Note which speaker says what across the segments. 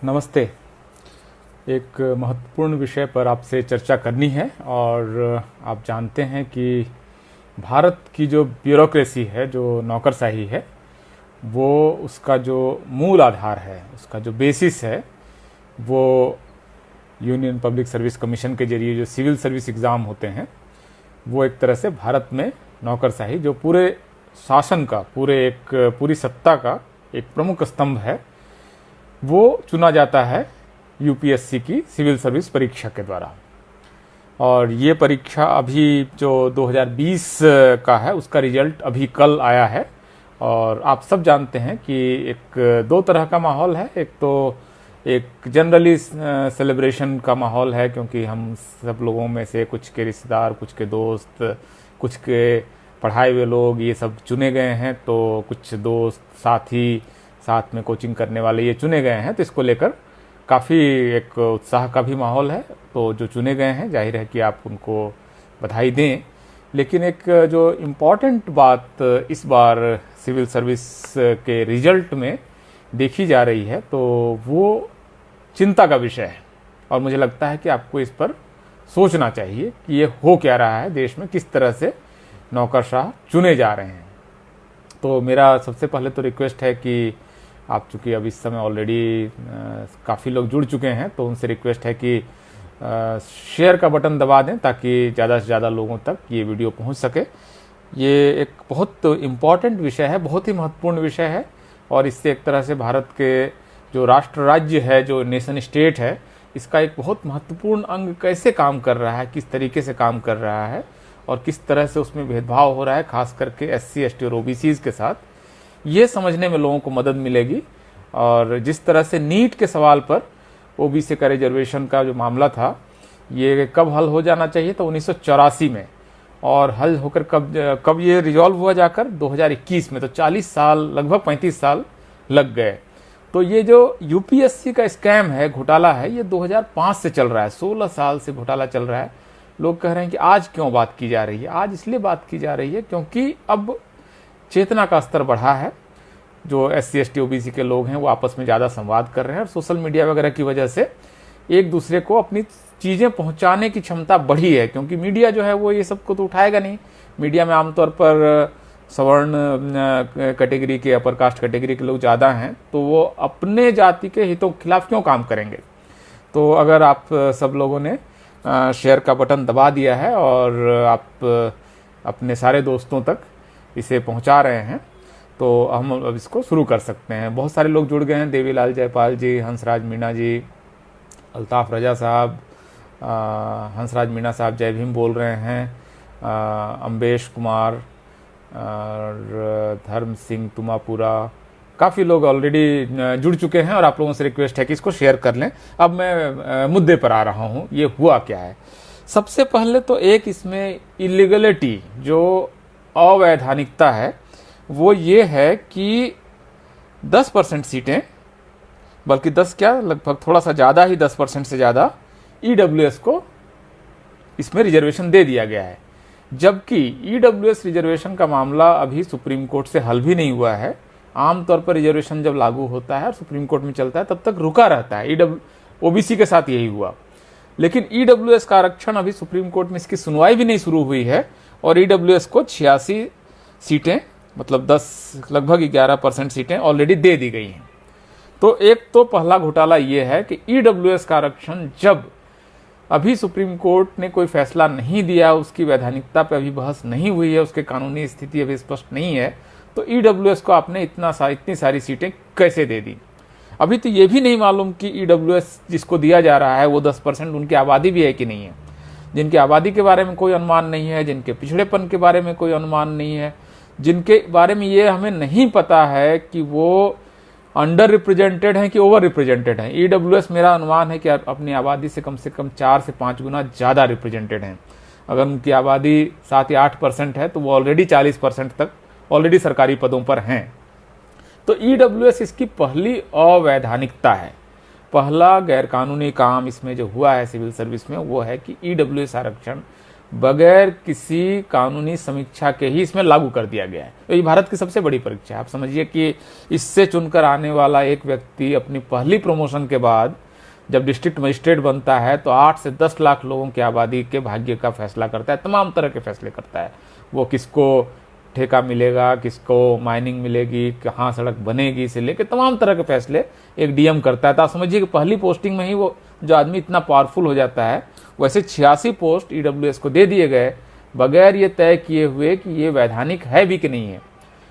Speaker 1: नमस्ते। एक महत्वपूर्ण विषय पर आपसे चर्चा करनी है और आप जानते हैं कि भारत की जो ब्यूरोक्रेसी है, जो नौकरशाही है, वो उसका जो मूल आधार है, उसका जो बेसिस है, वो यूनियन पब्लिक सर्विस कमीशन के जरिए जो सिविल सर्विस एग्ज़ाम होते हैं, वो एक तरह से भारत में नौकरशाही जो पूरे शासन का, पूरी सत्ता का एक प्रमुख स्तंभ है, वो चुना जाता है यूपीएससी की सिविल सर्विस परीक्षा के द्वारा। और ये परीक्षा अभी जो 2020 का है, उसका रिजल्ट अभी कल आया है। और आप सब जानते हैं कि एक दो तरह का माहौल है। एक तो एक जनरली सेलिब्रेशन का माहौल है, क्योंकि हम सब लोगों में से कुछ के रिश्तेदार, कुछ के दोस्त, कुछ के पढ़ाए हुए लोग ये सब चुने गए हैं। तो कुछ दोस्त, साथी, साथ में कोचिंग करने वाले ये चुने गए हैं, तो इसको लेकर काफ़ी एक उत्साह का भी माहौल है। तो जो चुने गए हैं, जाहिर है कि आप उनको बधाई दें। लेकिन एक जो इम्पॉर्टेंट बात इस बार सिविल सर्विस के रिजल्ट में देखी जा रही है, तो वो चिंता का विषय है। और मुझे लगता है कि आपको इस पर सोचना चाहिए कि ये हो क्या रहा है देश में, किस तरह से नौकरशाह चुने जा रहे हैं। तो मेरा सबसे पहले तो रिक्वेस्ट है कि आप चूँकि अब इस समय ऑलरेडी काफ़ी लोग जुड़ चुके हैं, तो उनसे रिक्वेस्ट है कि शेयर का बटन दबा दें, ताकि ज़्यादा से ज़्यादा लोगों तक ये वीडियो पहुंच सके। ये एक बहुत इम्पॉर्टेंट विषय है, बहुत ही महत्वपूर्ण विषय है। और इससे एक तरह से भारत के जो राष्ट्र राज्य है, जो नेशन स्टेट है, इसका एक बहुत महत्वपूर्ण अंग कैसे काम कर रहा है, किस तरीके से काम कर रहा है और किस तरह से उसमें भेदभाव हो रहा है, खास करके SC, ST और OBCs के साथ, ये समझने में लोगों को मदद मिलेगी। और जिस तरह से नीट के सवाल पर OBC का रिजर्वेशन का जो मामला था, ये कब हल हो जाना चाहिए, तो 1984 में, और हल होकर कब ये रिजॉल्व हुआ जाकर 2021 में। तो 40 साल, लगभग 35 साल लग गए। तो ये जो यूपीएससी का स्कैम है, घोटाला है, ये 2005 से चल रहा है, 16 साल से घोटाला चल रहा है। लोग कह रहे हैं कि आज क्यों बात की जा रही है। आज इसलिए बात की जा रही है क्योंकि अब चेतना का स्तर बढ़ा है। जो SC, ST, OBC के लोग हैं, वो आपस में ज़्यादा संवाद कर रहे हैं, और सोशल मीडिया वगैरह की वजह से एक दूसरे को अपनी चीज़ें पहुंचाने की क्षमता बढ़ी है। क्योंकि मीडिया जो है वो ये सब को तो उठाएगा नहीं। मीडिया में आमतौर पर सवर्ण कैटेगरी के, अपर कास्ट कैटेगरी के लोग ज़्यादा हैं, तो वो अपने जाति के हितों के खिलाफ क्यों काम करेंगे। तो अगर आप सब लोगों ने शेयर का बटन दबा दिया है और आप अपने सारे दोस्तों तक इसे पहुंचा रहे हैं, तो हम अब इसको शुरू कर सकते हैं। बहुत सारे लोग जुड़ गए हैं। देवीलाल जयपाल जी, हंसराज मीणा जी, अल्ताफ रजा साहब, हंसराज मीणा साहब जय भीम बोल रहे हैं, अम्बेश कुमार और धर्म सिंह तुमापुरा, काफ़ी लोग ऑलरेडी जुड़ चुके हैं। और आप लोगों से रिक्वेस्ट है कि इसको शेयर कर लें। अब मैं मुद्दे पर आ रहा हूँ। ये हुआ क्या है। सबसे पहले तो एक इसमें इलीगलिटी, जो अवैधानिकता है, वो ये है कि 10% सीटें, बल्कि 10 क्या, लगभग थोड़ा सा ज़्यादा ही, 10% से ज़्यादा EWS को इसमें रिजर्वेशन दे दिया गया है। जबकि EWS रिजर्वेशन का मामला अभी सुप्रीम कोर्ट से हल भी नहीं हुआ है। आमतौर पर रिजर्वेशन जब लागू होता है और सुप्रीम कोर्ट में चलता है, तब तक रुका रहता है। OBC के साथ यही हुआ। लेकिन EWS का आरक्षण अभी सुप्रीम कोर्ट में इसकी सुनवाई भी नहीं शुरू हुई है, और EWS को 86 सीटें, मतलब 10, लगभग 11% सीटें ऑलरेडी दे दी गई हैं। तो एक तो पहला घोटाला ये है कि EWS का आरक्षण जब अभी सुप्रीम कोर्ट ने कोई फैसला नहीं दिया, उसकी वैधानिकता पर अभी बहस नहीं हुई है, उसके कानूनी स्थिति अभी स्पष्ट नहीं है, तो EWS को आपने इतनी सारी सीटें कैसे दे दी। अभी तो ये भी नहीं मालूम कि EWS जिसको दिया जा रहा है वो 10% उनकी आबादी भी है कि नहीं है। जिनकी आबादी के बारे में कोई अनुमान नहीं है, जिनके पिछड़ेपन के बारे में कोई अनुमान नहीं है, जिनके बारे में ये हमें नहीं पता है कि वो अंडर रिप्रेजेंटेड हैं कि ओवर रिप्रेजेंटेड हैं। EWS, मेरा अनुमान है कि अपनी आबादी से कम 4 से 5 गुना ज़्यादा रिप्रेजेंटेड हैं। अगर उनकी आबादी 7 या 8% है, तो वो ऑलरेडी 40% तक ऑलरेडी सरकारी पदों पर हैं। तो EWS इसकी पहली अवैधानिकता है। पहला गैरकानूनी काम इसमें जो हुआ है सिविल सर्विस में, वो है कि EWS आरक्षण बगैर किसी कानूनी समीक्षा के ही इसमें लागू कर दिया गया है। तो ये भारत की सबसे बड़ी परीक्षा है। आप समझिए कि इससे चुनकर आने वाला एक व्यक्ति अपनी पहली प्रमोशन के बाद जब डिस्ट्रिक्ट मजिस्ट्रेट बनता है तो 8 से 10 लाख लोगों की आबादी के भाग्य का फैसला करता है, तमाम तरह के फैसले करता है। वो किसको ठेका मिलेगा, किसको माइनिंग मिलेगी, कहाँ सड़क बनेगी से लेकर तमाम तरह के फैसले एक डीएम करता है। तो आप समझिए कि पहली पोस्टिंग में ही वो जो आदमी इतना पावरफुल हो जाता है। वैसे 86 पोस्ट ईडब्ल्यूएस को दे दिए गए बगैर ये तय किए हुए कि ये वैधानिक है भी कि नहीं है।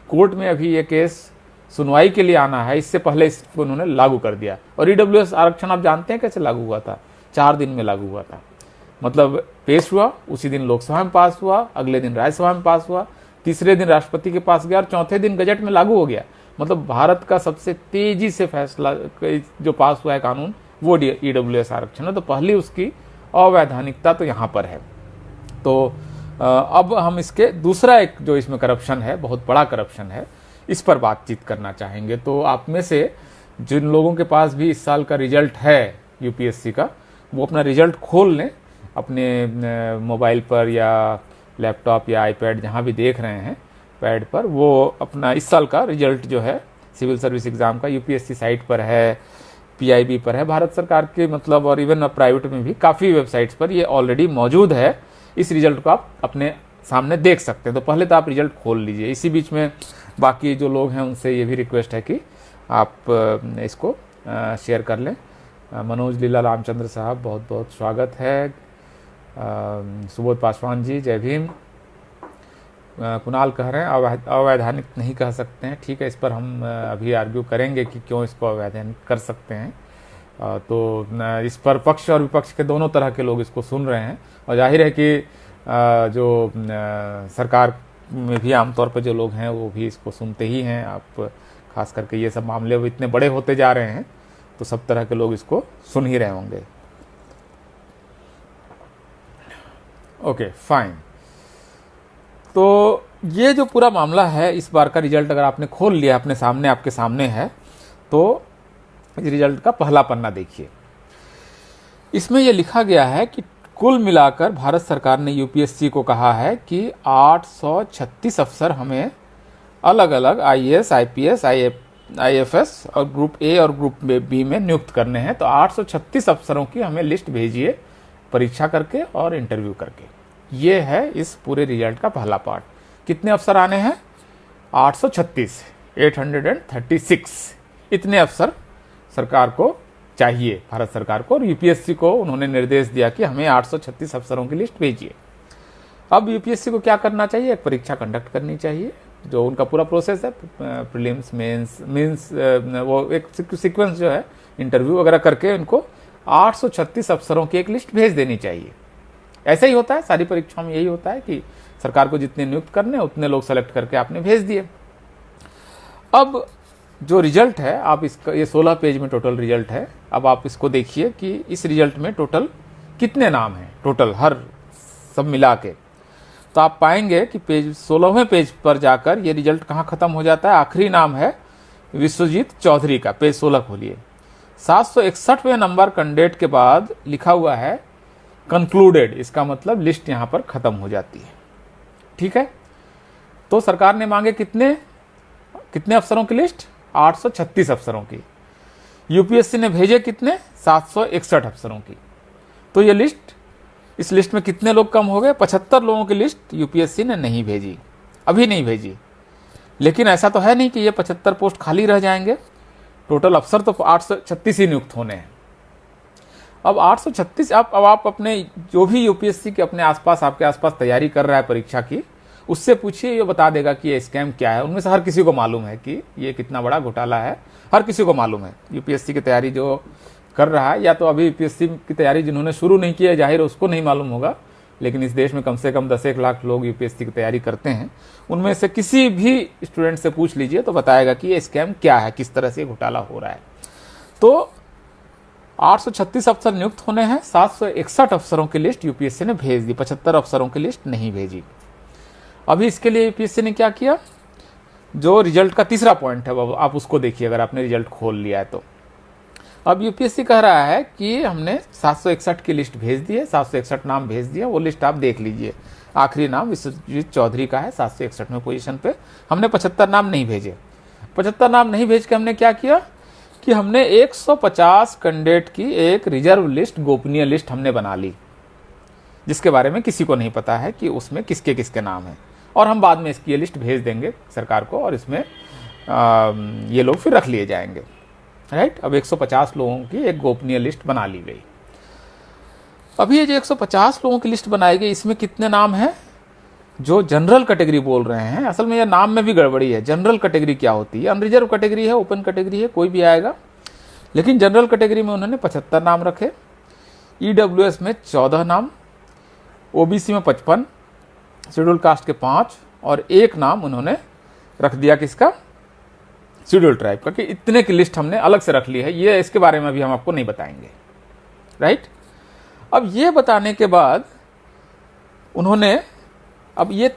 Speaker 1: कोर्ट में अभी ये केस सुनवाई के लिए आना है, इससे पहले इसको उन्होंने लागू कर दिया। और ईडब्ल्यूएस आरक्षण आप जानते हैं कैसे लागू हुआ था? 4 दिन में लागू हुआ था। मतलब पेश हुआ, उसी दिन लोकसभा में पास हुआ, अगले दिन राज्यसभा में पास हुआ, तीसरे दिन राष्ट्रपति के पास गया और चौथे दिन गजट में लागू हो गया। मतलब भारत का सबसे तेजी से फैसला जो पास हुआ है कानून वो ईडब्ल्यूएस आरक्षण है। तो पहली उसकी अवैधानिकता तो यहाँ पर है। तो अब हम इसके दूसरा एक जो इसमें करप्शन है, बहुत बड़ा करप्शन है, इस पर बातचीत करना चाहेंगे। तो आप में से जिन लोगों के पास भी इस साल का रिजल्ट है यूपीएससी का, वो अपना रिजल्ट खोल लें अपने मोबाइल पर या लैपटॉप या आईपैड जहाँ भी देख रहे हैं पैड पर, वो अपना इस साल का रिजल्ट जो है सिविल सर्विस एग्जाम का यूपीएससी साइट पर है, पीआईबी पर है, भारत सरकार के मतलब और इवन प्राइवेट में भी काफ़ी वेबसाइट्स पर ये ऑलरेडी मौजूद है। इस रिजल्ट को आप अपने सामने देख सकते हैं। तो पहले तो आप रिजल्ट खोल लीजिए। इसी बीच में बाकी जो लोग हैं उनसे ये भी रिक्वेस्ट है कि आप इसको शेयर कर लें। मनोज लीला रामचंद्र साहब बहुत बहुत स्वागत है। सुबोध पासवान जी जय भीम। कुणाल कह रहे हैं अवैधानिक नहीं कह सकते हैं। ठीक है, इस पर हम अभी आर्ग्यू करेंगे कि क्यों इसको अवैधानिक कर सकते हैं। तो इस पर पक्ष और विपक्ष के दोनों तरह के लोग इसको सुन रहे हैं और जाहिर है कि जो सरकार में भी आमतौर पर जो लोग हैं वो भी इसको सुनते ही हैं। आप खास करके ये सब मामले इतने बड़े होते जा रहे हैं तो सब तरह के लोग इसको सुन ही रहे होंगे। Okay fine. तो ये जो पूरा मामला है, इस बार का रिजल्ट अगर आपने खोल लिया अपने सामने, आपके सामने है, तो इस रिजल्ट का पहला पन्ना देखिए। इसमें यह लिखा गया है कि कुल मिलाकर भारत सरकार ने यूपीएससी को कहा है कि 836 अफसर हमें अलग अलग आईएएस, आईपीएस, आईएफएस और ग्रुप ए और ग्रुप बी में नियुक्त करने हैं। तो 836 अफसरों की हमें लिस्ट भेजिए परीक्षा करके और इंटरव्यू करके। ये है इस पूरे रिजल्ट का पहला पार्ट। कितने अफसर आने हैं? 836, 836। इतने अफसर सरकार को चाहिए, भारत सरकार को। और यूपीएससी को उन्होंने निर्देश दिया कि हमें 836 अफसरों की लिस्ट भेजिए। अब यूपीएससी को क्या करना चाहिए? एक परीक्षा कंडक्ट करनी चाहिए, जो उनका पूरा प्रोसेस है, प्रीलिम्स, मेंस, वो एक सीक्वेंस जो है, इंटरव्यू वगैरह करके उनको 836 अफसरों की एक लिस्ट भेज देनी चाहिए। ऐसा ही होता है सारी परीक्षाओं में, यही होता है कि सरकार को जितने नियुक्त करने उतने लोग सेलेक्ट करके आपने भेज दिए। अब जो रिजल्ट है, आप इसका, ये 16 पेज में टोटल रिजल्ट है। अब आप इसको देखिए कि इस रिजल्ट में टोटल कितने नाम हैं, टोटल हर सब मिला के। तो आप पाएंगे कि पेज 16वें पेज पर जाकर ये रिजल्ट कहाँ खत्म हो जाता है। आखिरी नाम है विश्वजीत चौधरी का। पेज 16 खोलिए। 761वें नंबर कैंडिडेट के बाद लिखा हुआ है कंक्लूडेड। इसका मतलब लिस्ट यहां पर खत्म हो जाती है। ठीक है, तो सरकार ने मांगे कितने अफसरों की लिस्ट? 836 अफसरों की। यूपीएससी ने भेजे कितने? 761 अफसरों की। तो ये लिस्ट, इस लिस्ट में कितने लोग कम हो गए? 75 लोगों की लिस्ट यूपीएससी ने नहीं भेजी, अभी नहीं भेजी। लेकिन ऐसा तो है नहीं कि ये 75 पोस्ट खाली रह जाएंगे। टोटल अफसर तो 836 ही नियुक्त होने हैं। अब 836 अब आप अपने जो भी यूपीएससी के अपने आसपास, आपके आसपास तैयारी कर रहा है परीक्षा की, उससे पूछिए, ये बता देगा कि ये स्कैम क्या है। उनमें से हर किसी को मालूम है कि ये कितना बड़ा घोटाला है, हर किसी को मालूम है। यूपीएससी की तैयारी जो कर रहा है, या तो अभी यूपीएससी की तैयारी जिन्होंने शुरू नहीं की है, जाहिर है उसको नहीं मालूम होगा, लेकिन इस देश में कम से कम 10-1 लाख लोग यूपीएससी की तैयारी करते हैं। उनमें से किसी भी स्टूडेंट से पूछ लीजिए तो बताएगा कि ये स्कैम क्या है, किस तरह से घोटाला हो रहा है। तो 836 अफसर नियुक्त होने हैं। 761 अफसरों की लिस्ट यूपीएससी ने भेज दी, 75 अफसरों की लिस्ट नहीं भेजी। अभी इसके लिए यूपीएससी ने क्या किया? जो रिजल्ट का तीसरा पॉइंट है, आप उसको देखिए, अगर आपने रिजल्ट खोल लिया है तो अब यूपीएससी कह रहा है कि हमने 761 की लिस्ट भेज दी है, 761 नाम भेज दिया, वो लिस्ट आप देख लीजिए। आखिरी नाम विश्वजीत चौधरी का है 761वें पोजीशन पे। हमने 75 नाम नहीं भेजे। 75 नाम नहीं भेज के हमने क्या किया कि हमने 150 कैंडिडेट की एक रिजर्व लिस्ट, गोपनीय लिस्ट हमने बना ली, जिसके बारे में किसी को नहीं पता है कि उसमें किसके किसके नाम हैं। और हम बाद में इसकी ये लिस्ट भेज देंगे सरकार को और इसमें ये लोग फिर रख लिए जाएंगे, राइट। अब 150 लोगों की एक गोपनीय लिस्ट बना ली गई। अभी ये जो 150 लोगों की लिस्ट बनाई गई, इसमें कितने नाम हैं जो जनरल कैटेगरी बोल रहे हैं। असल में ये नाम में भी गड़बड़ी है। जनरल कैटेगरी क्या होती है? अनरिजर्व कैटेगरी है, ओपन कैटेगरी है, कोई भी आएगा। लेकिन जनरल कैटेगरी में उन्होंने 75 नाम रखे, ईडब्ल्यूएस में 14 नाम, ओबीसी में 55, शेड्यूल कास्ट के 5 और 1 नाम उन्होंने रख दिया किसका? शेड्यूल ट्राइब का। कि इतने की लिस्ट हमने अलग से रख ली है। ये इसके बारे में भी हम आपको नहीं बताएंगे, राइट। अब ये बताने के बाद उन्होंने अब ये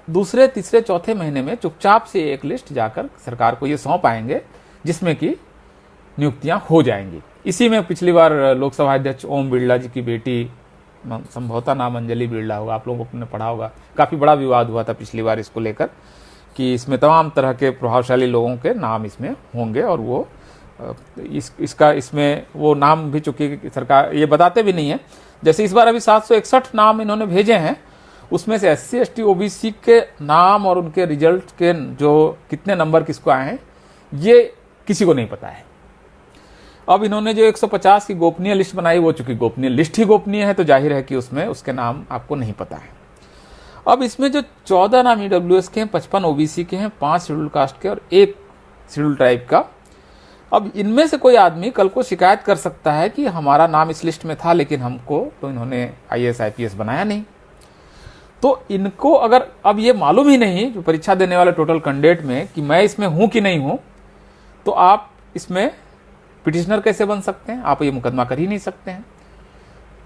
Speaker 1: दूसरे, तीसरे, चौथे महीने में चुपचाप से एक लिस्ट जाकर सरकार को ये सौंप आएंगे, जिसमें कि नियुक्तियां हो जाएंगी। इसी में पिछली बार लोकसभा अध्यक्ष ओम बिरला जी की बेटी, संभवतः नाम अंजलि बिरला होगा, आप लोगों को पढ़ा होगा, काफी बड़ा विवाद हुआ था पिछली बार इसको लेकर कि इसमें तमाम तरह के प्रभावशाली लोगों के नाम इसमें होंगे और वो इसमें वो नाम भी, चूंकि सरकार ये बताते भी नहीं है। जैसे इस बार अभी 761 नाम इन्होंने भेजे हैं, उसमें से SC ST OBC के नाम और उनके रिजल्ट के जो कितने नंबर किसको आए हैं, ये किसी को नहीं पता है। अब इन्होंने जो 150 की गोपनीय लिस्ट बनाई, वो चूंकि गोपनीय लिस्ट ही गोपनीय है, तो जाहिर है कि उसमें उसके नाम आपको नहीं पता है। अब इसमें जो 14 नाम ईडब्ल्यूएस के हैं, 55 ओबीसी के हैं, 5 शेड्यूल कास्ट के और 1 शेड्यूल ट्राइब का। अब इनमें से कोई आदमी कल को शिकायत कर सकता है कि हमारा नाम इस लिस्ट में था, लेकिन हमको तो इन्होंने IAS IPS बनाया नहीं। तो इनको अगर अब ये मालूम ही नहीं जो परीक्षा देने वाले टोटल कैंडिडेट में कि मैं इसमें हूं कि नहीं हूं, तो आप इसमें पिटिशनर कैसे बन सकते हैं? आप ये मुकदमा कर ही नहीं सकते हैं,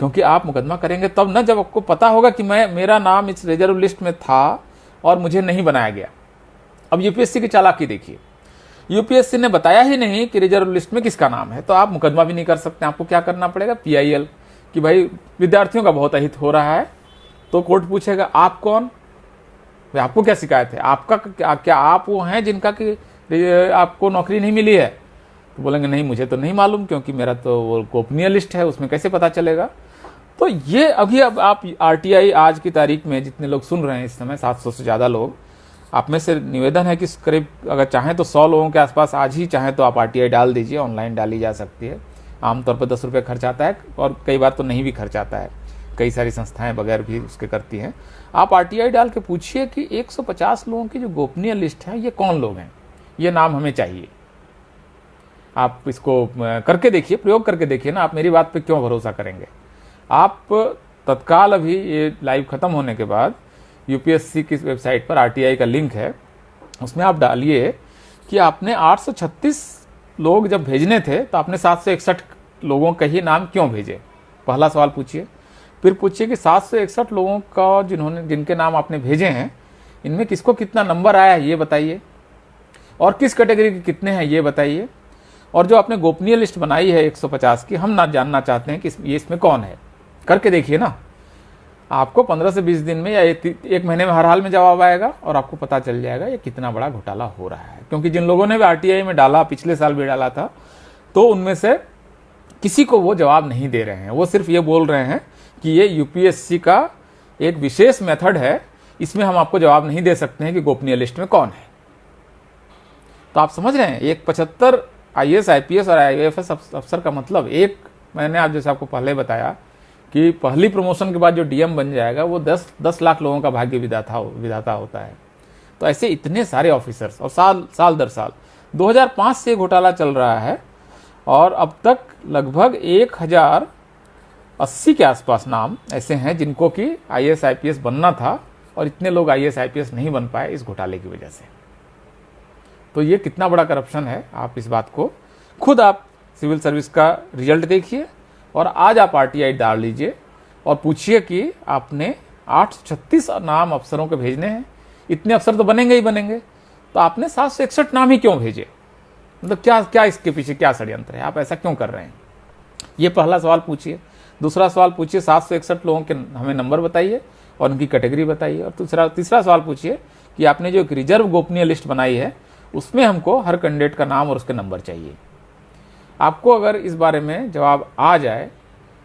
Speaker 1: क्योंकि आप मुकदमा करेंगे तब ना जब आपको पता होगा कि मेरा नाम इस रिजर्व लिस्ट में था और मुझे नहीं बनाया गया। अब यूपीएससी की चालाकी देखिए, यूपीएससी ने बताया ही नहीं कि रिजर्व लिस्ट में किसका नाम है, तो आप मुकदमा भी नहीं कर सकते। आपको क्या करना पड़ेगा? PIL कि भाई विद्यार्थियों का बहुत अहित हो रहा है, तो कोर्ट पूछेगा आप कौन, आपको क्या शिकायत है, आपका क्या आप वो हैं जिनका कि आपको नौकरी नहीं मिली है? तो बोलेंगे नहीं, मुझे तो नहीं मालूम, क्योंकि मेरा तो वो गोपनीय लिस्ट है, उसमें कैसे पता चलेगा? तो ये अभी अब आप RTI आज की तारीख में जितने लोग सुन रहे हैं इस समय, 700 से ज्यादा लोग, आप में से निवेदन है कि करीब अगर चाहें तो 100 लोगों के आसपास आज ही चाहें तो आप RTI डाल दीजिए। ऑनलाइन डाली जा सकती है, आमतौर पर 10 रुपये खर्च आता है और कई बार तो नहीं भी खर्च आता है, कई सारी संस्थाएं बगैर भी उसके करती हैं। आप RTI डाल के पूछिए कि 150 लोगों की जो गोपनीय लिस्ट है ये कौन लोग हैं, ये नाम हमें चाहिए। आप इसको करके देखिए, प्रयोग करके देखिए ना, आप मेरी बात पे क्यों भरोसा करेंगे? आप तत्काल अभी ये लाइव खत्म होने के बाद यूपीएससी की वेबसाइट पर RTI का लिंक है, उसमें आप डालिए कि आपने 836 लोग जब भेजने थे तो आपने 761 लोगों का ही नाम क्यों भेजे? पहला सवाल पूछिए। फिर पूछिए कि 761 लोगों का जिनके नाम आपने भेजे हैं, इनमें किसको कितना नंबर आया है ये बताइए, और किस कैटेगरी के कितने हैं ये बताइए। और जो आपने गोपनीय लिस्ट बनाई है 150 की, हम ना जानना चाहते हैं कि ये इसमें कौन है। करके देखिए ना, आपको 15 से 20 दिन में या 1 महीने में हर हाल में जवाब आएगा और आपको पता चल जाएगा ये कितना बड़ा घोटाला हो रहा है। क्योंकि जिन लोगों ने भी RTI में डाला, पिछले साल भी डाला था, तो उनमें से किसी को वो जवाब नहीं दे रहे हैं। वो सिर्फ ये बोल रहे हैं कि ये यूपीएससी का एक विशेष मेथड है, इसमें हम आपको जवाब नहीं दे सकते हैं कि गोपनीय लिस्ट में कौन है। तो आप समझ रहे हैं, एक 75 IAS IPS और IAFS अफसर का मतलब, एक मैंने आप जैसे आपको पहले बताया कि पहली प्रमोशन के बाद जो DM बन जाएगा वो 10 लाख लोगों का भाग्य विधाता होता है। तो ऐसे इतने सारे ऑफिसर्स, और साल दर साल 2005 से घोटाला चल रहा है और अब तक लगभग 1080 के आसपास नाम ऐसे हैं जिनको कि IAS IPS बनना था, और इतने लोग IAS IPS नहीं बन पाए इस घोटाले की वजह से। तो ये कितना बड़ा करप्शन है, आप इस बात को खुद आप सिविल सर्विस का रिजल्ट देखिए और आज आप RTI डाल लीजिए और पूछिए कि आपने 836 नाम अफसरों के भेजने हैं, इतने अफसर तो बनेंगे ही बनेंगे, तो आपने 761 नाम ही क्यों भेजे? मतलब क्या क्या इसके पीछे क्या षड्यंत्र है, आप ऐसा क्यों कर रहे हैं? ये पहला सवाल पूछिए। दूसरा सवाल पूछिए 761 लोगों के हमें नंबर बताइए और उनकी कैटेगरी बताइए। और तीसरा सवाल पूछिए कि आपने जो एक रिजर्व गोपनीय लिस्ट बनाई है उसमें हमको हर कैंडिडेट का नाम और उसके नंबर चाहिए। आपको अगर इस बारे में जवाब आ जाए,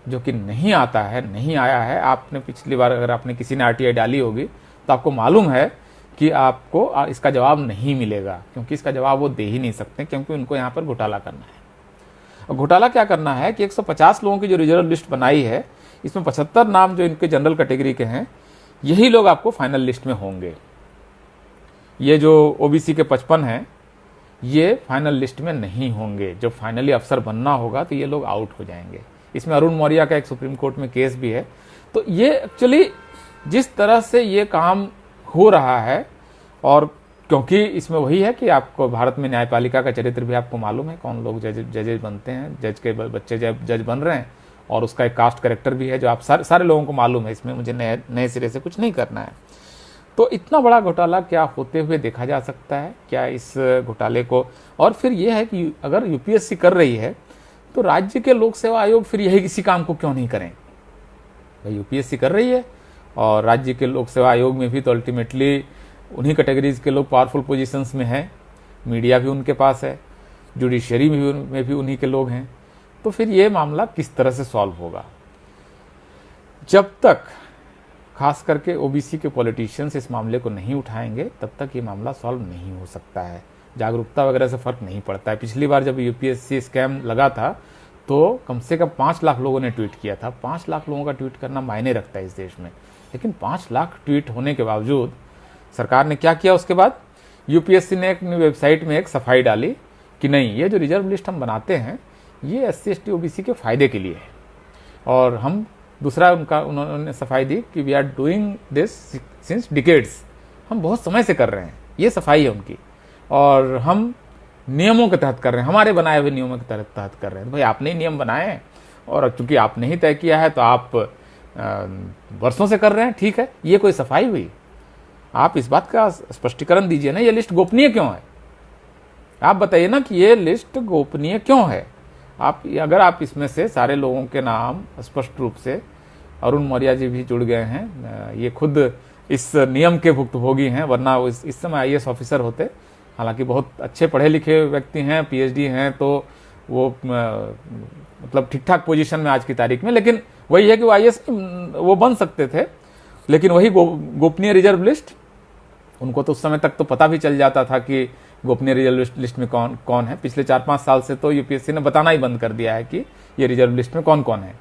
Speaker 1: जो कि नहीं आता है, नहीं आया है, आपने पिछली बार अगर आपने किसी ने आरटीआई डाली होगी तो आपको मालूम है कि आपको इसका जवाब नहीं मिलेगा, क्योंकि इसका जवाब वो दे ही नहीं सकते, क्योंकि उनको यहाँ पर घोटाला करना है। और घोटाला क्या करना है कि 150 लोगों की जो रिजर्व लिस्ट बनाई है, इसमें 75 नाम जो इनके जनरल कैटेगरी के हैं, यही लोग आपको फाइनल लिस्ट में होंगे। ये जो ओबीसी के 55 हैं, ये फाइनल लिस्ट में नहीं होंगे। जब फाइनली अफसर बनना होगा तो ये लोग आउट हो जाएंगे। इसमें अरुण मौर्य का एक सुप्रीम कोर्ट में केस भी है। तो ये एक्चुअली जिस तरह से ये काम हो रहा है, और क्योंकि इसमें वही है कि आपको भारत में न्यायपालिका का चरित्र भी आपको मालूम है, कौन लोग जजेज बनते हैं, जज के बच्चे जज बन रहे हैं, और उसका एक कास्ट कैरेक्टर भी है जो आप सारे लोगों को मालूम है। इसमें मुझे नए सिरे से कुछ नहीं करना है। तो इतना बड़ा घोटाला क्या होते हुए देखा जा सकता है क्या इस घोटाले को? और फिर यह है कि अगर यूपीएससी कर रही है तो राज्य के लोक सेवा आयोग फिर यही किसी काम को क्यों नहीं करें? भाई यूपीएससी कर रही है और राज्य के लोक सेवा आयोग में भी तो अल्टीमेटली उन्हीं कैटेगरीज के लोग पावरफुल पोजीशंस में हैं, मीडिया भी उनके पास है, जुडिशरी में भी उन्हीं के लोग हैं। तो फिर ये मामला किस तरह से सॉल्व होगा? जब तक खास करके ओबीसी के पॉलिटिशियंस इस मामले को नहीं उठाएंगे तब तक ये मामला सॉल्व नहीं हो सकता है। जागरूकता वगैरह से फर्क नहीं पड़ता है। पिछली बार जब यूपीएससी स्कैम लगा था तो कम से कम 5 लाख लोगों ने ट्वीट किया था। 5 लाख लोगों का ट्वीट करना मायने रखता है इस देश में। लेकिन 5 लाख ट्वीट होने के बावजूद सरकार ने क्या किया? उसके बाद यूपीएससी ने अपनी वेबसाइट में एक सफाई डाली कि नहीं, ये जो रिजर्व लिस्ट हम बनाते हैं ये SC ST OBC के फायदे के लिए है। और हम दूसरा उन्होंने सफाई दी कि we are doing this since decades, हम बहुत समय से कर रहे हैं। ये सफाई है उनकी, और हम नियमों के तहत कर रहे हैं, हमारे बनाए हुए नियमों के तहत कर रहे हैं। भाई आपने ही नियम बनाए हैं और चूंकि आपने ही तय किया है तो आप वर्षों से कर रहे हैं, ठीक है। ये कोई सफाई हुई? आप इस बात का स्पष्टीकरण दीजिए ना, ये लिस्ट गोपनीय क्यों है? आप बताइए ना कि ये लिस्ट गोपनीय क्यों है। अगर आप इसमें से सारे लोगों के नाम स्पष्ट रूप से, अरुण मौर्य जी भी जुड़ गए हैं, ये खुद इस नियम के भुक्तभोगी हैं, वरना वो इस समय IAS ऑफिसर होते। हालांकि बहुत अच्छे पढ़े लिखे व्यक्ति हैं, PhD हैं, तो वो मतलब ठीक ठाक पोजीशन में आज की तारीख में। लेकिन वही है कि वो IAS वो बन सकते थे, लेकिन वही गोपनीय रिजर्व लिस्ट, उनको तो उस समय तक तो पता भी चल जाता था कि गोपनीय रिजर्व लिस्ट में कौन कौन है। पिछले 4-5 साल से तो यूपीएससी ने बताना ही बंद कर दिया है कि ये रिजर्व लिस्ट में कौन कौन है।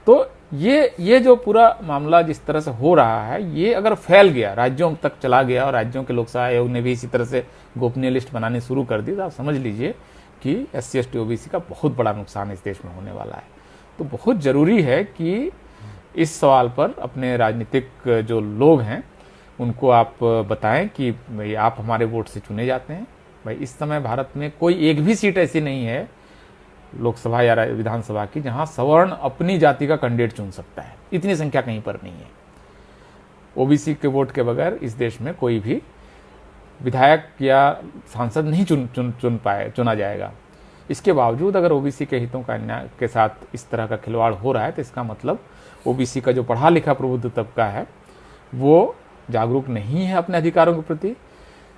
Speaker 1: तो ये जो पूरा मामला जिस तरह से हो रहा है, ये अगर फैल गया, राज्यों तक चला गया और राज्यों के लोक सेवा आयोग ने भी इसी तरह से गोपनीय लिस्ट बनानी शुरू कर दी, तो आप समझ लीजिए कि SC ST OBC का बहुत बड़ा नुकसान इस देश में होने वाला है। तो बहुत जरूरी है कि इस सवाल पर अपने राजनीतिक जो लोग हैं उनको आप बताएं कि भाई आप हमारे वोट से चुने जाते हैं। भाई इस समय भारत में कोई एक भी सीट ऐसी नहीं है लोकसभा या विधानसभा की जहां सवर्ण अपनी जाति का कैंडिडेट चुन सकता है। इतनी संख्या कहीं पर नहीं है। ओबीसी के वोट के बगैर इस देश में कोई भी विधायक या सांसद नहीं चुना जाएगा। इसके बावजूद अगर ओबीसी के हितों का के साथ इस तरह का खिलवाड़ हो रहा है तो इसका मतलब ओबीसी का जो पढ़ा लिखा प्रबुद्ध तबका है वो जागरूक नहीं है अपने अधिकारों के प्रति,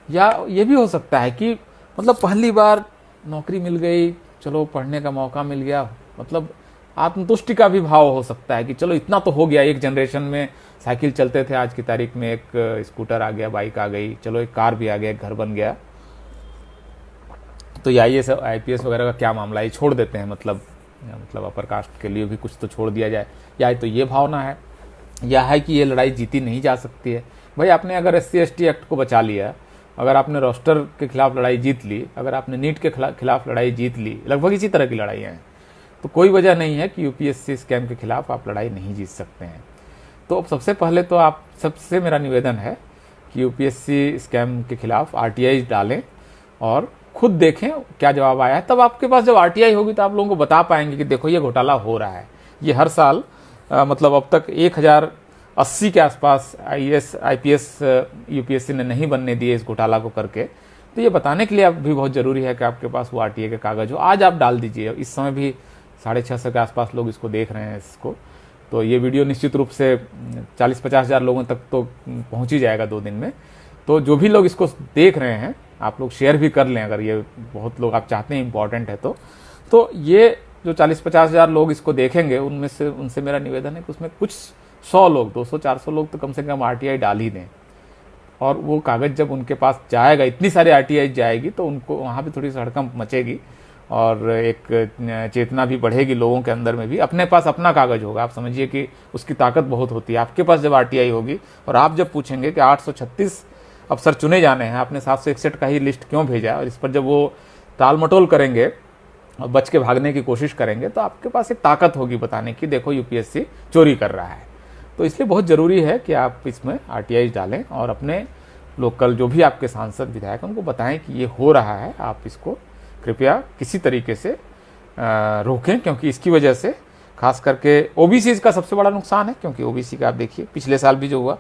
Speaker 1: या ये भी हो सकता है कि मतलब पहली बार नौकरी मिल गई, चलो पढ़ने का मौका मिल गया, मतलब आत्मतुष्टि का भी भाव हो सकता है कि चलो इतना तो हो गया। एक जनरेशन में साइकिल चलते थे, आज की तारीख में एक स्कूटर आ गया, बाइक आ गई, चलो एक कार भी आ गया, एक घर बन गया। तो IAS IPS वगैरह का क्या मामला है, छोड़ देते हैं, मतलब अपर कास्ट के लिए भी कुछ तो छोड़ दिया जाए। या तो ये भावना है या है कि ये लड़ाई जीती नहीं जा सकती है। भाई आपने अगर SC ST एक्ट को बचा लिया, अगर आपने रोस्टर के खिलाफ लड़ाई जीत ली, अगर आपने नीट के खिलाफ लड़ाई जीत ली, लगभग इसी तरह की लड़ाइयाँ हैं, तो कोई वजह नहीं है कि यूपीएससी स्कैम के खिलाफ आप लड़ाई नहीं जीत सकते हैं। तो अब सबसे पहले तो आप सबसे मेरा निवेदन है कि यूपीएससी स्कैम के खिलाफ RTI डालें और खुद देखें क्या जवाब आया है। तब आपके पास जब RTI होगी तो आप लोगों को बता पाएंगे कि देखो ये घोटाला हो रहा है। ये हर साल मतलब अब तक 1080 के आसपास IAS IPS यूपीएससी ने नहीं बनने दिए इस घोटाला को करके, तो ये बताने के लिए अब भी बहुत ज़रूरी है कि आपके पास वो आरटीआई के कागज़ हो। आज आप डाल दीजिए, इस समय भी 650 के आसपास लोग इसको देख रहे हैं इसको, तो ये वीडियो निश्चित रूप से 40-50 हज़ार लोगों तक तो पहुंच ही जाएगा 2 दिन में। तो जो भी लोग इसको देख रहे हैं, आप लोग शेयर भी कर लें अगर ये बहुत लोग आप चाहते हैं, इंपॉर्टेंट है तो ये जो 40-50 हज़ार लोग इसको देखेंगे उनमें से उनसे मेरा निवेदन है कि उसमें कुछ 100 लोग, 200-400 लोग तो कम से कम आरटीआई डाल ही दें। और वो कागज़ जब उनके पास जाएगा, इतनी सारी आरटीआई जाएगी, तो उनको वहाँ पे थोड़ी सी हड़कंप मचेगी और एक चेतना भी बढ़ेगी लोगों के अंदर में भी। अपने पास अपना कागज़ होगा, आप समझिए कि उसकी ताकत बहुत होती है। आपके पास जब आरटीआई होगी और आप जब पूछेंगे कि 836 अफसर चुने जाने हैं, आपने 761 का ही लिस्ट क्यों भेजा, और इस पर जब वो टाल मटोल करेंगे और बच के भागने की कोशिश करेंगे, तो आपके पास एक ताकत होगी बताने की, देखो यूपीएससी चोरी कर रहा है। तो इसलिए बहुत ज़रूरी है कि आप इसमें आरटीआई डालें और अपने लोकल जो भी आपके सांसद विधायक उनको बताएं कि ये हो रहा है, आप इसको कृपया किसी तरीके से रोकें, क्योंकि इसकी वजह से खास करके ओबीसी का सबसे बड़ा नुकसान है। क्योंकि ओबीसी का आप देखिए पिछले साल भी जो हुआ,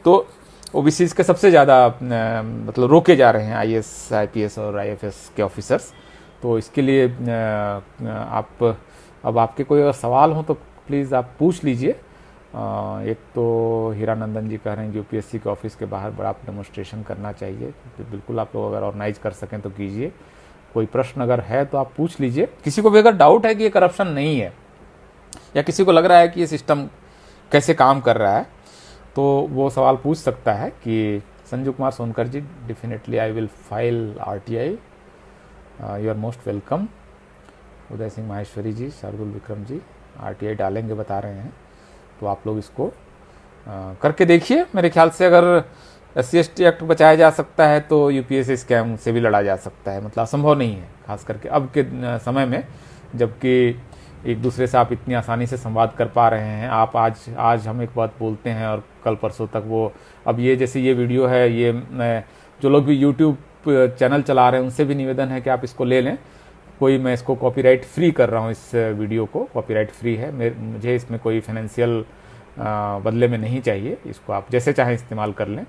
Speaker 1: तो ओबीसी के सबसे ज़्यादा मतलब रोके जा रहे हैं आईएएस, आईपीएस और आईएफएस के ऑफिसर्स। तो इसके लिए आप अब आपके कोई अगर सवाल हो तो प्लीज़ आप पूछ लीजिए। एक तो हीरानंदन जी कह रहे हैं कि यूपीएससी के ऑफिस के बाहर बड़ा डेमोन्स्ट्रेशन करना चाहिए, तो बिल्कुल आप लोग अगर ऑर्गेनाइज कर सकें तो कीजिए। कोई प्रश्न अगर है तो आप पूछ लीजिए। किसी को भी अगर डाउट है कि ये करप्शन नहीं है, या किसी को लग रहा है कि ये सिस्टम कैसे काम कर रहा है, तो वो सवाल पूछ सकता है कि Sanju Kumar Sonkar ji, definitely I will file RTI, you are most welcome. Uday Singh Maheshwari ji, Shardul Vikram ji RTI डालेंगे बता रहे हैं, तो आप लोग इसको करके देखिए। मेरे ख्याल से अगर SC/ST एक्ट बचाया जा सकता है तो यूपीएससी स्कैम से भी लड़ा जा सकता है, मतलब असंभव नहीं है, खास करके अब के समय में, जबकि एक दूसरे से आप इतनी आसानी से संवाद कर पा रहे हैं। आप आज हम एक बात बोलते हैं और कल परसों तक वो, अब ये जैसे ये वीडियो है, ये जो लोग भी यूट्यूब चैनल चला रहे हैं उनसे भी निवेदन है कि आप इसको ले लें। कोई मैं इसको कॉपीराइट फ्री कर रहा हूँ, इस वीडियो को कॉपीराइट फ्री है, मुझे इसमें कोई फाइनेंशियल बदले में नहीं चाहिए, इसको आप जैसे चाहें इस्तेमाल कर लें।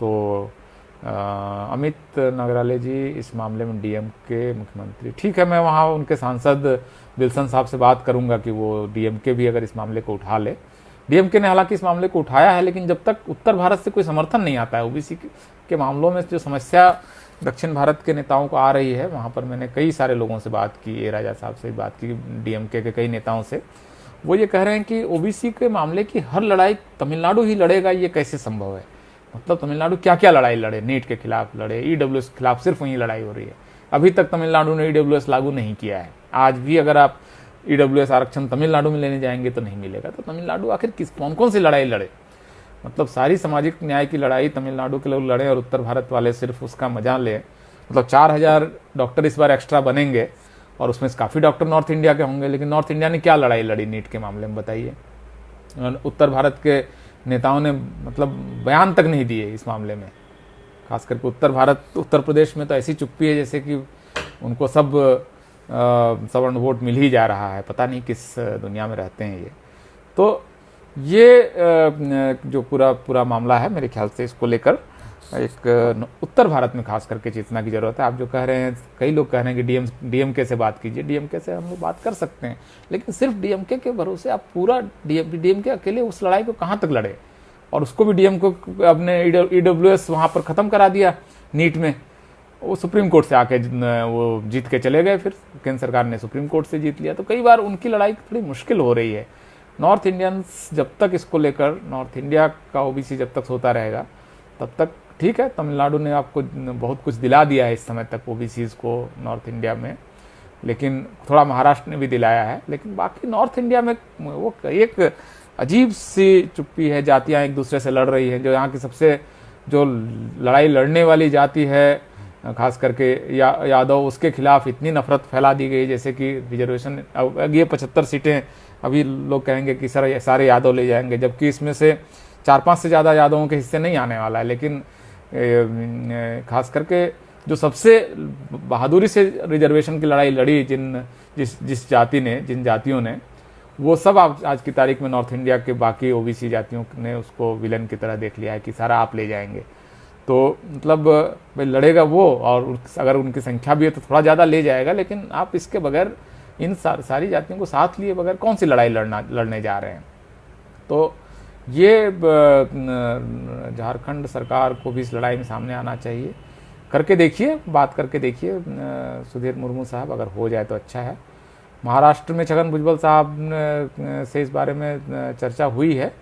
Speaker 1: तो अमित नागराले जी, इस मामले में डीएम के मुख्यमंत्री, ठीक है, मैं वहाँ उनके सांसद विल्सन साहब से बात करूंगा कि वो डीएमके भी अगर इस मामले को उठा ले। डीएमके ने हालांकि इस मामले को उठाया है, लेकिन जब तक उत्तर भारत से कोई समर्थन नहीं आता है ओबीसी के मामलों में, जो समस्या दक्षिण भारत के नेताओं को आ रही है, वहाँ पर मैंने कई सारे लोगों से बात की, ए राजा साहब से बात की, डीएमके के कई नेताओं से, वो ये कह रहे हैं कि ओबीसी के मामले की हर लड़ाई तमिलनाडु ही लड़ेगा, ये कैसे संभव है। मतलब तमिलनाडु क्या क्या लड़ाई लड़े, नीट के खिलाफ लड़े, ईडब्ल्यूएस के खिलाफ सिर्फ वहीं लड़ाई हो रही है। अभी तक तमिलनाडु ने ईडब्ल्यूएस लागू नहीं किया है। आज भी अगर आप ईडब्ल्यूएस आरक्षण तमिलनाडु में लेने जाएंगे तो नहीं मिलेगा। तो तमिलनाडु आखिर कौन कौन सी लड़ाई लड़े, मतलब सारी सामाजिक न्याय की लड़ाई तमिलनाडु के लोग लड़े और उत्तर भारत वाले सिर्फ उसका मजा ले। मतलब 4000 डॉक्टर इस बार एक्स्ट्रा बनेंगे और उसमें काफ़ी डॉक्टर नॉर्थ इंडिया के होंगे, लेकिन नॉर्थ इंडिया ने क्या लड़ाई लड़ी नीट के मामले में बताइए। उत्तर भारत के नेताओं ने मतलब बयान तक नहीं दिए इस मामले में। खास करके उत्तर प्रदेश में तो ऐसी चुप्पी है जैसे कि उनको सब सवर्ण वोट मिल ही जा रहा है, पता नहीं किस दुनिया में रहते हैं ये। तो ये जो पूरा मामला है, मेरे ख्याल से इसको लेकर एक उत्तर भारत में खास करके चेतना की जरूरत है। आप जो कह रहे हैं, कई लोग कह रहे हैं कि डीएमके से बात कीजिए, डीएमके से हम लोग बात कर सकते हैं, लेकिन सिर्फ डीएमके के भरोसे आप पूरा डीएमके अकेले उस लड़ाई को कहाँ तक लड़े। और उसको भी डीएम को अपने ईडब्ल्यूएस वहाँ पर ख़त्म करा दिया नीट में, वो सुप्रीम कोर्ट से आके वो जीत के चले गए, फिर केंद्र सरकार ने सुप्रीम कोर्ट से जीत लिया। तो कई बार उनकी लड़ाई थोड़ी मुश्किल हो रही है। नॉर्थ इंडियंस जब तक इसको लेकर, नॉर्थ इंडिया का ओबीसी जब तक सोता रहेगा तब तक ठीक है। तमिलनाडु ने आपको बहुत कुछ दिला दिया है इस समय तक ओबीसीज को नॉर्थ इंडिया में, लेकिन थोड़ा महाराष्ट्र ने भी दिलाया है, लेकिन बाकी नॉर्थ इंडिया में वो एक अजीब सी चुप्पी है। जातियां एक दूसरे से लड़ रही हैं। जो यहाँ की सबसे जो लड़ाई लड़ने वाली जाति है, खास करके यादव, उसके खिलाफ इतनी नफरत फैला दी गई जैसे कि रिजर्वेशन, अब ये 75 सीटें अभी लोग कहेंगे कि सर सारे यादव ले जाएंगे, जबकि इसमें से 4-5 से ज़्यादा यादवों के हिस्से नहीं आने वाला है। लेकिन खास करके जो सबसे बहादुरी से रिजर्वेशन की लड़ाई लड़ी जिस जिन जातियों ने, वो सब आज की तारीख में नॉर्थ इंडिया के बाकी ओबीसी जातियों ने उसको विलन की तरह देख लिया है कि सारा आप ले जाएंगे। तो मतलब भाई लड़ेगा वो, और अगर उनकी संख्या भी है तो थोड़ा ज़्यादा ले जाएगा, लेकिन आप इसके बगैर इन सारी जातियों को साथ लिए बगैर कौन सी लड़ाई लड़ने जा रहे हैं। तो ये झारखंड सरकार को भी इस लड़ाई में सामने आना चाहिए। करके देखिए, बात करके देखिए सुधीर मुर्मू साहब, अगर हो जाए तो अच्छा है। महाराष्ट्र में छगन भुजबल साहब से इस बारे में चर्चा हुई है,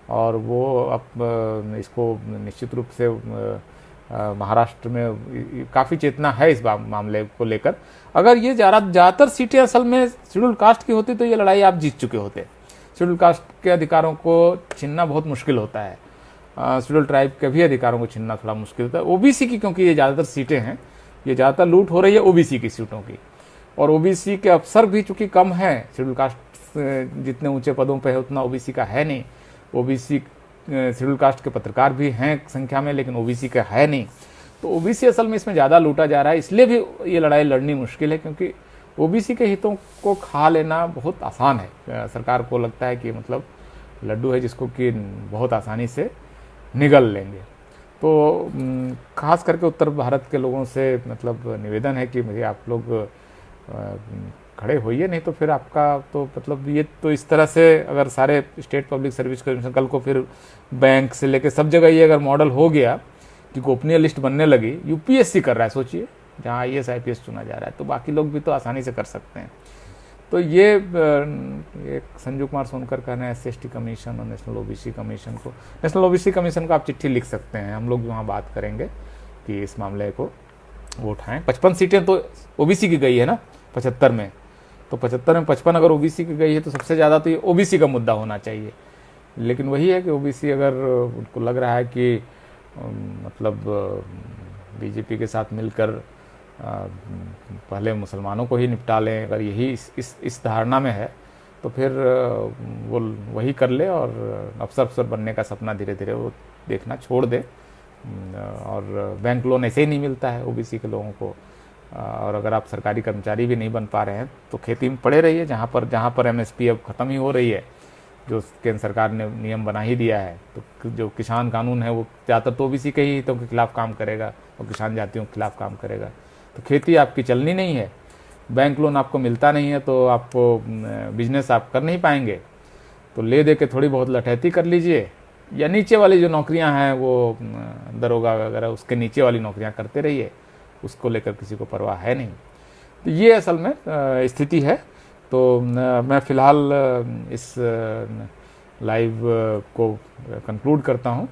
Speaker 1: और वो अब इसको निश्चित रूप से महाराष्ट्र में काफ़ी चेतना है इस मामले को लेकर। अगर ये ज़्यादातर सीटें असल में शेड्यूल कास्ट की होती तो ये लड़ाई आप जीत चुके होते। शेड्यूल कास्ट के अधिकारों को छीनना बहुत मुश्किल होता है, शेड्यूल ट्राइब के भी अधिकारों को छीनना थोड़ा मुश्किल होता है। ओबीसी की, क्योंकि ये ज़्यादातर सीटें हैं, ये ज़्यादातर लूट हो रही है ओबीसी की सीटों की, और ओबीसी के अफसर भी चूंकि कम हैं, शेड्यूल कास्ट जितने ऊंचे पदों पे है उतना ओबीसी का है नहीं। ओबीसी शेड्यूल कास्ट के पत्रकार भी हैं संख्या में, लेकिन ओबीसी का है नहीं। तो ओबीसी असल में इसमें ज़्यादा लूटा जा रहा है, इसलिए भी ये लड़ाई लड़नी मुश्किल है, क्योंकि ओबीसी के हितों को खा लेना बहुत आसान है। सरकार को लगता है कि मतलब लड्डू है जिसको कि बहुत आसानी से निगल लेंगे। तो खास करके उत्तर भारत के लोगों से मतलब निवेदन है कि मुझे आप लोग खड़े होइए, नहीं तो फिर आपका तो मतलब ये तो इस तरह से अगर सारे स्टेट पब्लिक सर्विस कमीशन कल को फिर बैंक से लेके सब जगह ये अगर मॉडल हो गया कि गोपनीय लिस्ट बनने लगी, यूपीएससी कर रहा है, सोचिए, जहाँ आईएएस आईपीएस चुना जा रहा है, तो बाकी लोग भी तो आसानी से कर सकते हैं। तो ये संजू कुमार सोनकर कह रहे हैं SC/ST कमीशन और नेशनल ओबीसी कमीशन को, नेशनल ओबीसी कमीशन को आप चिट्ठी लिख सकते हैं, हम लोग भी वहाँ बात करेंगे कि इस मामले को वो उठाएं। 55 सीटें तो ओबीसी की गई है ना 75 में, तो 75 में 55 अगर ओबीसी की गई है तो सबसे ज़्यादा तो ये ओबीसी का मुद्दा होना चाहिए। लेकिन वही है कि ओबीसी अगर उनको लग रहा है कि मतलब बीजेपी के साथ मिलकर पहले मुसलमानों को ही निपटा लें, अगर यही इस धारणा में है तो फिर वो वही कर ले और अफसर बनने का सपना धीरे धीरे वो देखना छोड़ दे। और बैंक लोन ऐसे ही नहीं मिलता है ओबीसी के लोगों को, और अगर आप सरकारी कर्मचारी भी नहीं बन पा रहे हैं तो खेती में पड़े रहिए, जहाँ पर एमएसपी अब ख़त्म ही हो रही है, जो केंद्र सरकार ने नियम बना ही दिया है। तो जो किसान कानून है वो ज़्यादातर तो ओबीसी के ही हितों के खिलाफ काम करेगा और किसान जातियों के खिलाफ काम करेगा। तो खेती आपकी चलनी नहीं है, बैंक लोन आपको मिलता नहीं है, तो आपको बिजनेस आप कर नहीं पाएंगे। तो ले दे के थोड़ी बहुत लठैती कर लीजिए, या नीचे वाली जो नौकरियां हैं वो दरोगा वगैरह उसके नीचे वाली नौकरियां करते रहिए, उसको लेकर किसी को परवाह है नहीं। तो ये असल में स्थिति है। तो मैं फ़िलहाल इस लाइव को कंक्लूड करता हूं,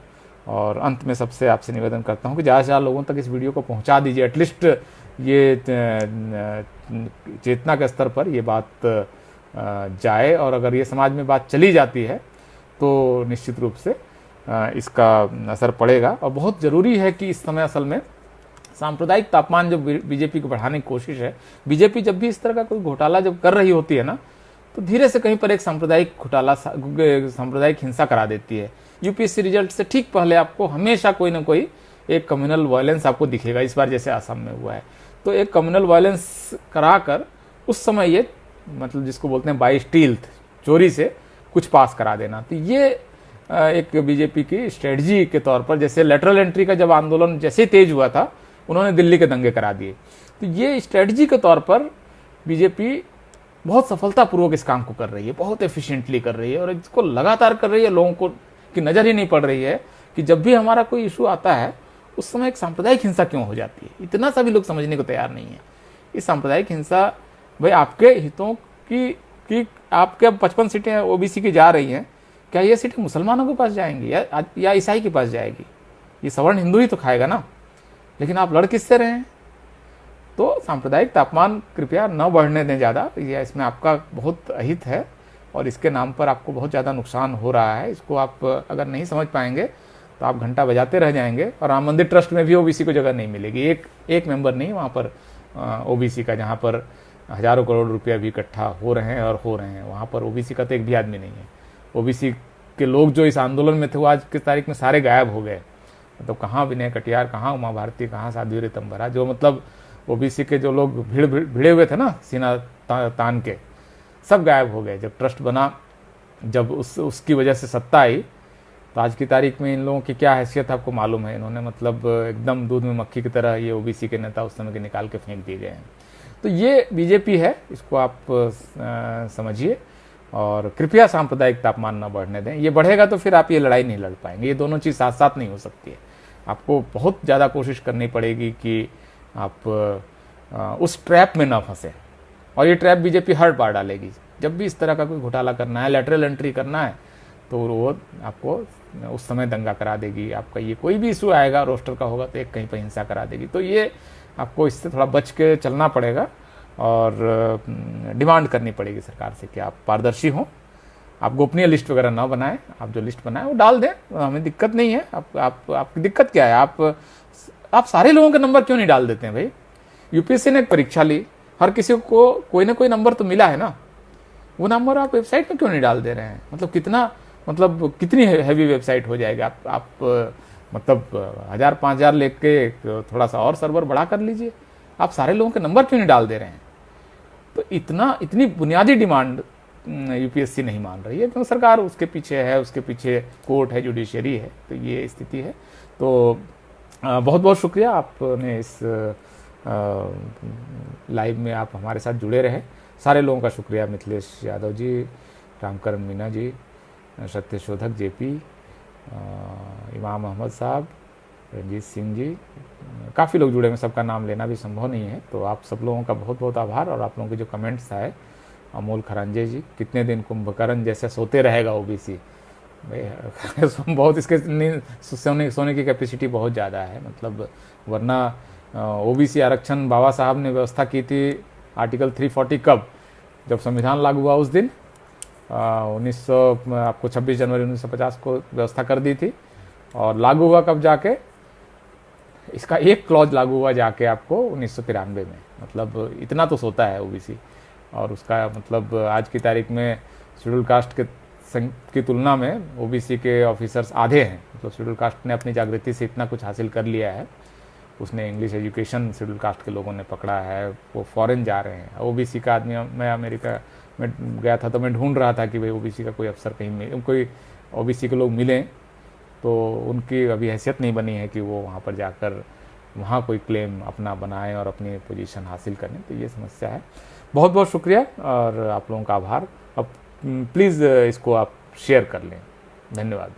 Speaker 1: और अंत में सबसे आपसे निवेदन करता हूं कि ज़्यादा से ज़्यादा लोगों तक इस वीडियो को पहुंचा दीजिए। एटलीस्ट ये चेतना के स्तर पर ये बात जाए, और अगर ये समाज में बात चली जाती है तो निश्चित रूप से इसका असर पड़ेगा। और बहुत ज़रूरी है कि इस समय असल में सांप्रदायिक तापमान जो बीजेपी को बढ़ाने की कोशिश है, बीजेपी जब भी इस तरह का कोई घोटाला जब कर रही होती है ना, तो धीरे से कहीं पर एक सांप्रदायिक घोटाला, सांप्रदायिक हिंसा करा देती है। यूपीएससी रिजल्ट से ठीक पहले आपको हमेशा कोई ना कोई एक कम्युनल वायलेंस आपको दिखेगा। इस बार जैसे आसाम में हुआ है, तो एक कम्युनल वायलेंस कराकर उस समय ये मतलब जिसको बोलते हैं बाय स्टील्थ, चोरी से कुछ पास करा देना। तो ये एक बीजेपी की स्ट्रेटजी के तौर पर, जैसे लेटरल एंट्री का जब आंदोलन जैसे तेज हुआ था, उन्होंने दिल्ली के दंगे करा दिए। तो ये स्ट्रेटजी के तौर पर बीजेपी बहुत सफलतापूर्वक इस काम को कर रही है, बहुत एफिशिएंटली कर रही है, और इसको लगातार कर रही है। लोगों को की नज़र ही नहीं पड़ रही है कि जब भी हमारा कोई इशू आता है उस समय एक सांप्रदायिक हिंसा क्यों हो जाती है। इतना सा भी लोग समझने को तैयार नहीं है। इस सांप्रदायिक हिंसा भाई आपके हितों की आपके 55 सीटें ओबीसी की जा रही हैं, क्या ये सीटें मुसलमानों के पास जाएंगी या ईसाई के पास जाएगी? ये सवर्ण हिंदू ही तो खाएगा ना। लेकिन आप लड़ किससे रहे हैं? तो सांप्रदायिक तापमान कृपया न बढ़ने दें ज़्यादा, या इसमें आपका बहुत अहित है और इसके नाम पर आपको बहुत ज़्यादा नुकसान हो रहा है। इसको आप अगर नहीं समझ पाएंगे तो आप घंटा बजाते रह जाएंगे। और राम मंदिर ट्रस्ट में भी ओबीसी को जगह नहीं मिलेगी, एक मेंबर नहीं वहाँ पर ओबीसी का, जहाँ पर हजारों करोड़ रुपया भी इकट्ठा हो रहे हैं, वहाँ पर ओबीसी का तो एक भी आदमी नहीं है। ओबीसी के लोग जो इस आंदोलन में थे वो आज की तारीख में सारे गायब हो गए। मतलब कहाँ विनय कटियार, कहाँ उमा भारती, कहाँ साध्वी रीतम्बरा, जो मतलब ओबीसी के जो लोग भिड़े हुए थे ना सीना तान के, सब गायब हो गए। जब ट्रस्ट बना, जब उसकी वजह से सत्ता आई, तो आज की तारीख में इन लोगों की क्या हैसियत आपको मालूम है। इन्होंने मतलब एकदम दूध में मक्खी की तरह ये ओबीसी के नेता उस समय के निकाल के फेंक दिए गए हैं। तो ये बीजेपी है, इसको आप समझिए और कृपया सांप्रदायिक तापमान न बढ़ने दें। ये बढ़ेगा तो फिर आप ये लड़ाई नहीं लड़ पाएंगे, ये दोनों चीज़ साथ साथ नहीं हो सकती है। आपको बहुत ज़्यादा कोशिश करनी पड़ेगी कि आप उस ट्रैप में ना फंसे, और ये ट्रैप बीजेपी हर बार डालेगी। जब भी इस तरह का कोई घोटाला करना है, लेटरल एंट्री करना है, तो वो आपको उस समय दंगा करा देगी। आपका ये कोई भी इशू आएगा, रोस्टर का होगा तो एक कहीं पर हिंसा करा देगी। तो ये आपको इससे थोड़ा बच के चलना पड़ेगा और डिमांड करनी पड़ेगी सरकार से कि आप पारदर्शी हों, आप गोपनीय लिस्ट वगैरह ना बनाएं। आप जो लिस्ट बनाएं वो डाल दें, हमें दिक्कत नहीं है। आपकी दिक्कत क्या है? आप सारे लोगों के नंबर क्यों नहीं डाल देते हैं भाई? यूपीएससी ने एक परीक्षा ली, हर किसी को कोई ना कोई नंबर तो मिला है ना, वो नंबर आप वेबसाइट में क्यों नहीं डाल दे रहे हैं? मतलब कितनी हैवी वेबसाइट हो जाएगी। आप मतलब 1000-5000 लेके थोड़ा सा और सर्वर बड़ा कर लीजिए। आप सारे लोगों के नंबर क्यों नहीं डाल दे रहे हैं? तो इतनी बुनियादी डिमांड यूपीएससी नहीं मान रही है, क्योंकि सरकार उसके पीछे है, उसके पीछे कोर्ट है, जुडिशरी है। तो ये स्थिति है। तो बहुत बहुत शुक्रिया, आपने इस लाइव में आप हमारे साथ जुड़े रहे। सारे लोगों का शुक्रिया, मिथिलेश यादव जी, रामकरण मीना जी, सत्यशोधक जेपी, इमाम अहमद साहब, रंजीत सिंह जी, काफ़ी लोग जुड़े हैं, सबका नाम लेना भी संभव नहीं है। तो आप सब लोगों का बहुत बहुत आभार। और आप लोगों के जो कमेंट्स आए, अमोल खरांजे जी, कितने दिन कुंभकर्ण जैसे सोते रहेगा ओबीसी भाई बहुत इसके सोने की कैपेसिटी बहुत ज़्यादा है। मतलब वरना ओबीसी आरक्षण बाबा साहब ने व्यवस्था की थी आर्टिकल 340 कब, जब संविधान लागू हुआ उस दिन 26 जनवरी 1950 को व्यवस्था कर दी थी। और लागू हुआ कब जाके, इसका एक क्लॉज लागू हुआ जाके आपको 1993 में। मतलब इतना तो सोता है ओबीसी। और उसका मतलब आज की तारीख में शेड्यूल कास्ट की तुलना में ओबीसी के ऑफिसर्स आधे हैं। मतलब शेड्यूल कास्ट ने अपनी जागृति से इतना कुछ हासिल कर लिया है। उसने इंग्लिश एजुकेशन शेड्यूल कास्ट के लोगों ने पकड़ा है, वो फॉरेन जा रहे हैं। ओबीसी का आदमी, मैं अमेरिका में गया था तो मैं ढूंढ रहा था कि भाई ओबीसी का कोई अफसर कहीं कोई ओबीसी के लोग मिलें, तो उनकी अभी हैसियत नहीं बनी है कि वो वहाँ पर जाकर वहाँ कोई क्लेम अपना बनाएं और अपनी पोजीशन हासिल करें। तो ये समस्या है। बहुत बहुत शुक्रिया और आप लोगों का आभार। अब प्लीज़ इसको आप शेयर कर लें। धन्यवाद।